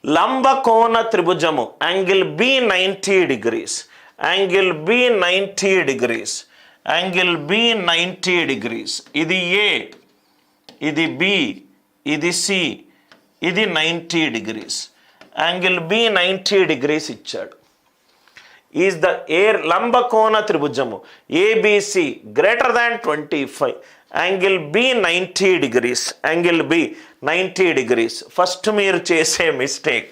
లంబకోణ త్రిభుజము angle B 90 degrees, angle B 90 degrees, angle B 90 degrees. ఇది ఏ, ఇది బి, ఇది సి, ఇది 90 degrees. యాంగిల్ బి 90 degrees ఇచ్చాడు. ఈజ్ ద లంబకోణ త్రిభుజము ABC greater than 25, angle B 90 degrees, angle B 90 degrees. First మీరు చేసే మిస్టేక్,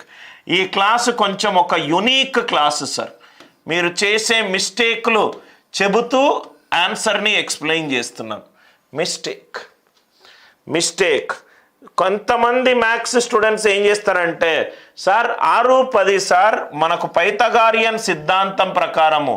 ఈ క్లాసు కొంచెం ఒక యునీక్ క్లాసు సార్. మీరు చేసే మిస్టేక్లు చెబుతూ ఆన్సర్ని ఎక్స్ప్లెయిన్ చేస్తున్నాను. మిస్టేక్ కొంతమంది మ్యాథ్స్ స్టూడెంట్స్ ఏం చేస్తారంటే, సార్ 6, 10 సార్ మనకు పైథాగోరియన్ సిద్ధాంతం ప్రకారము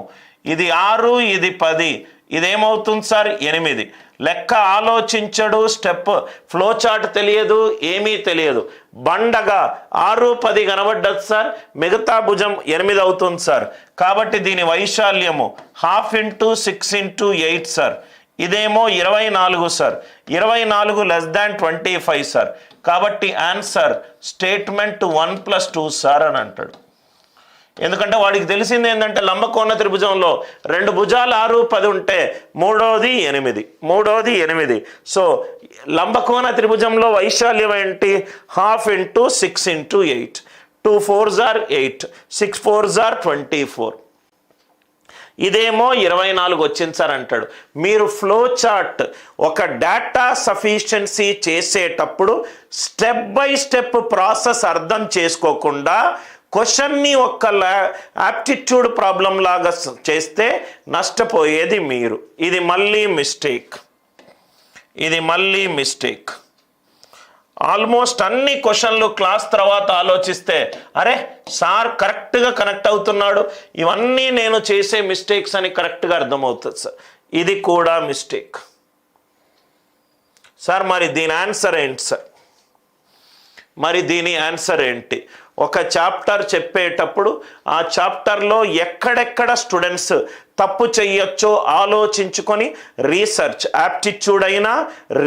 ఇది 6, ఇది 10, ఇదేమవుతుంది సార్ 8. లెక్క ఆలోచించడు, స్టెప్ ఫ్లో చార్ట్ తెలియదు, ఏమీ తెలియదు. బండగా 6, 10 కనబడ్డది సార్, మిగతా భుజం 8 అవుతుంది సార్. కాబట్టి దీని వైశాల్యము 1/2 × 6 × 8 సార్. ఇదేమో 24 సార్, 24 < 25 సార్. కాబట్టి ఆన్సర్ స్టేట్మెంట్ 1 + 2 సార్ అని అంటాడు. ఎందుకంటే వాడికి తెలిసింది ఏంటంటే లంబకోణ త్రిభుజంలో 2 భుజాలు 6, 10 ఉంటే మూడోది 8. సో లంబకోణ త్రిభుజంలో వైశాల్యం ఏంటి? 1/2 × 6 × 8. 2 4s are 8, 6 4s are 24. ఇదేమో 24 వచ్చింది సార్ అంటాడు. మీరు ఫ్లో చార్ట్ ఒక డేటా సఫిషియన్సీ చేసేటప్పుడు స్టెప్ బై స్టెప్ ప్రాసెస్ అర్థం చేసుకోకుండా క్వశ్చన్ని ఒక్క యాప్టిట్యూడ్ ప్రాబ్లం లాగా చేస్తే నష్టపోయేది మీరు. ఇది మళ్ళీ మిస్టేక్. ఆల్మోస్ట్ అన్ని క్వశ్చన్లు క్లాస్ తర్వాత ఆలోచిస్తే అరే సార్ కరెక్ట్గా కనెక్ట్ అవుతున్నాడు, ఇవన్నీ నేను చేసే మిస్టేక్స్ అని కరెక్ట్గా అర్థమవుతుంది సార్. ఇది కూడా మిస్టేక్ సార్. మరి దీని ఆన్సర్ ఏంటి? ఒక చాప్టర్ చెప్పేటప్పుడు ఆ చాప్టర్లో ఎక్కడెక్కడ స్టూడెంట్స్ తప్పు చెయ్యొచ్చో ఆలోచించుకొని రీసెర్చ్, యాప్టిట్యూడ్ అయినా,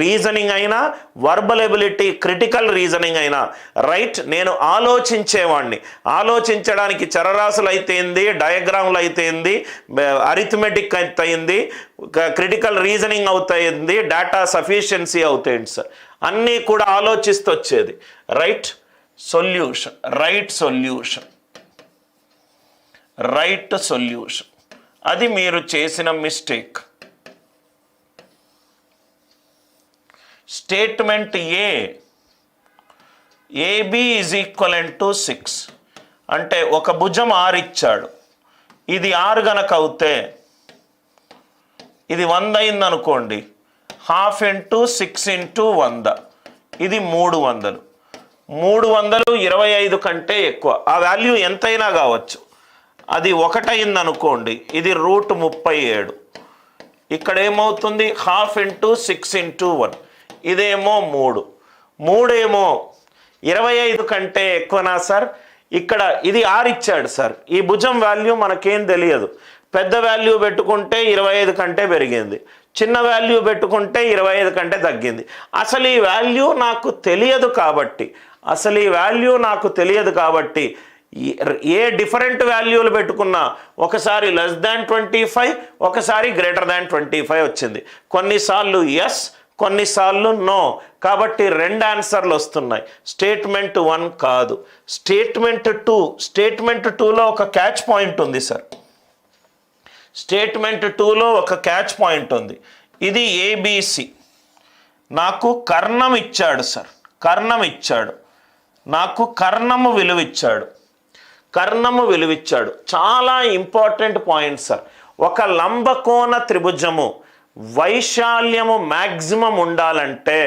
రీజనింగ్ అయినా, వర్బల్ ఎబిలిటీ, క్రిటికల్ రీజనింగ్ అయినా రైట్ నేను ఆలోచించేవాడిని. ఆలోచించడానికి చరరాశులు అయితేంది, డయాగ్రాములు అయితేంది, అరిథమెటిక్ అయితేంది, క్రిటికల్ రీజనింగ్ అవుతాయింది, డేటా సఫిషియన్సీ అవుతాయండి సార్. అన్నీ కూడా ఆలోచిస్తూ వచ్చేది. రైట్ సొల్యూషన్ అది మీరు చేసిన మిస్టేక్. స్టేట్మెంట్ ఏబి = 6 అంటే ఒక భుజం 6 ఇచ్చాడు, ఇది 6 గనక అవుతే ఇది 100 అయింది అనుకోండి, 1/2 × 6 × 100, ఇది 300. 325 కంటే ఎక్కువ, ఆ వాల్యూ ఎంతైనా కావచ్చు. అది 1 అయింది అనుకోండి, ఇది √37. ఇక్కడ ఏమవుతుంది? 1/2 × 6 × 1, ఇదేమో 3 ఏమో 25 కంటే ఎక్కువనా సార్? ఇక్కడ ఇది 6 ఇచ్చాడు సార్, ఈ భుజం వాల్యూ మనకేం తెలియదు. పెద్ద వాల్యూ పెట్టుకుంటే 25 కంటే పెరిగింది, చిన్న వాల్యూ పెట్టుకుంటే 25 కంటే తగ్గింది. అసలు ఈ వాల్యూ నాకు తెలియదు కాబట్టి ఏ డిఫరెంట్ వాల్యూలు పెట్టుకున్నా ఒకసారి <25, ఒకసారి <25 వచ్చింది. కొన్నిసార్లు ఎస్, కొన్నిసార్లు నో. కాబట్టి 2 ఆన్సర్లు వస్తున్నాయి. స్టేట్మెంట్ 1 కాదు, స్టేట్మెంట్ 2. స్టేట్మెంట్ 2లో ఒక క్యాచ్ పాయింట్ ఉంది సార్. స్టేట్మెంట్ 2లో ఒక క్యాచ్ పాయింట్ ఉంది. ఇది ఏబిసి, నాకు కర్ణం ఇచ్చాడు సార్, నాకు కర్ణము విలువిచ్చాడు. చాలా ఇంపార్టెంట్ పాయింట్ సార్. ఒక లంబకోణ త్రిభుజము వైశాల్యము మ్యాక్సిమం ఉండాలంటే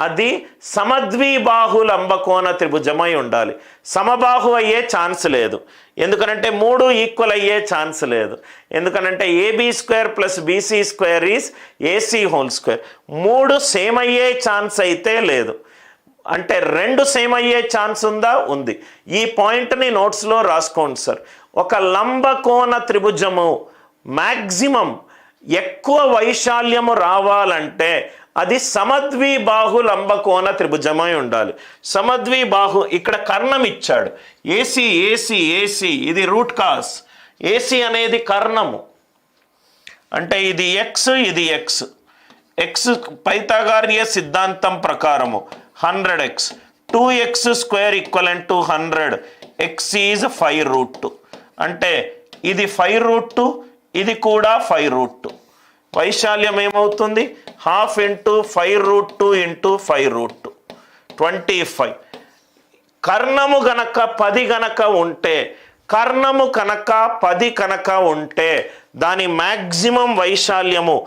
అది సమద్విబాహు లంబకోణ త్రిభుజమై ఉండాలి. సమబాహు అయ్యే ఛాన్స్ లేదు, ఎందుకనంటే 3 ఈక్వల్ అయ్యే ఛాన్స్ లేదు. ఎందుకనంటే AB² + BC² is AC². 3 same అయ్యే ఛాన్స్ అయితే లేదు. అంటే 2 సేమ్ అయ్యే ఛాన్స్ ఉందా? ఉంది. ఈ పాయింట్ని నోట్స్లో రాసుకోండి సార్. ఒక లంబకోణ త్రిభుజము మ్యాక్సిమం ఎక్కువ వైశాల్యము రావాలంటే అది సమద్విబాహు లంబకోణ త్రిభుజమై ఉండాలి. సమద్విబాహు ఇక్కడ కర్ణం ఇచ్చాడు, ఏసీ ఏసీ ఏసీ, ఇది రూట్ కాస్. ఏసీ అనేది కర్ణము, అంటే ఇది ఎక్స్ ఇది ఎక్స్. ఎక్స్ పైథాగోరియన్ సిద్ధాంతం ప్రకారము 100x, 2x² = 100, x ఈజ్ 5√2. అంటే ఇది 5√2, ఇది కూడా 5√2. వైశాల్యం ఏమవుతుంది? 1/2 × 5√2 × 5√2, 25. కర్ణము గనక 10 గనక ఉంటే, కర్ణము కనుక 10 కనుక ఉంటే దాని మ్యాక్సిమం వైశాల్యము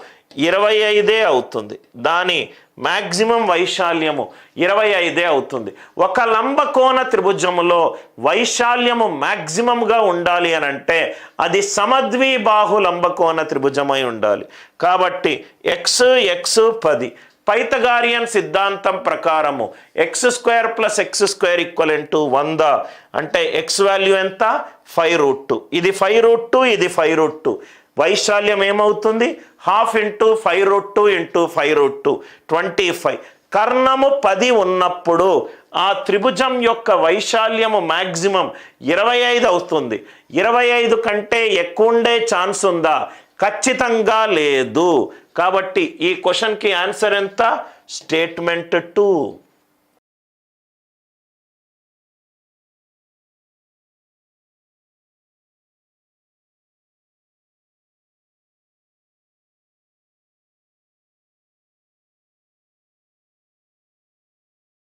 25 అవుతుంది. దాని మ్యాక్సిమం వైశాల్యము 25 అవుతుంది. ఒక లంబకోణ త్రిభుజములో వైశాల్యము మ్యాక్సిమంగా ఉండాలి అని అంటే అది సమద్విబాహు లంబకోణ త్రిభుజమై ఉండాలి. కాబట్టి x 10. పైథాగోరియన్ సిద్ధాంతం ప్రకారము x² + x² = 100. అంటే x వాల్యూ ఎంత? 5√2. ఇది 5√2, ఇది 5√2. వైశాల్యం ఏమవుతుంది? 1/2 × 5√2 × 5√2, 25. కర్ణము 10 ఉన్నప్పుడు ఆ త్రిభుజం యొక్క వైశాల్యము మ్యాక్సిమం 25 అవుతుంది. 25 కంటే ఎక్కువ ఉండే ఛాన్స్ ఉందా? ఖచ్చితంగా లేదు. కాబట్టి ఈ క్వశ్చన్కి ఆన్సర్ ఎంత? స్టేట్మెంట్ 2.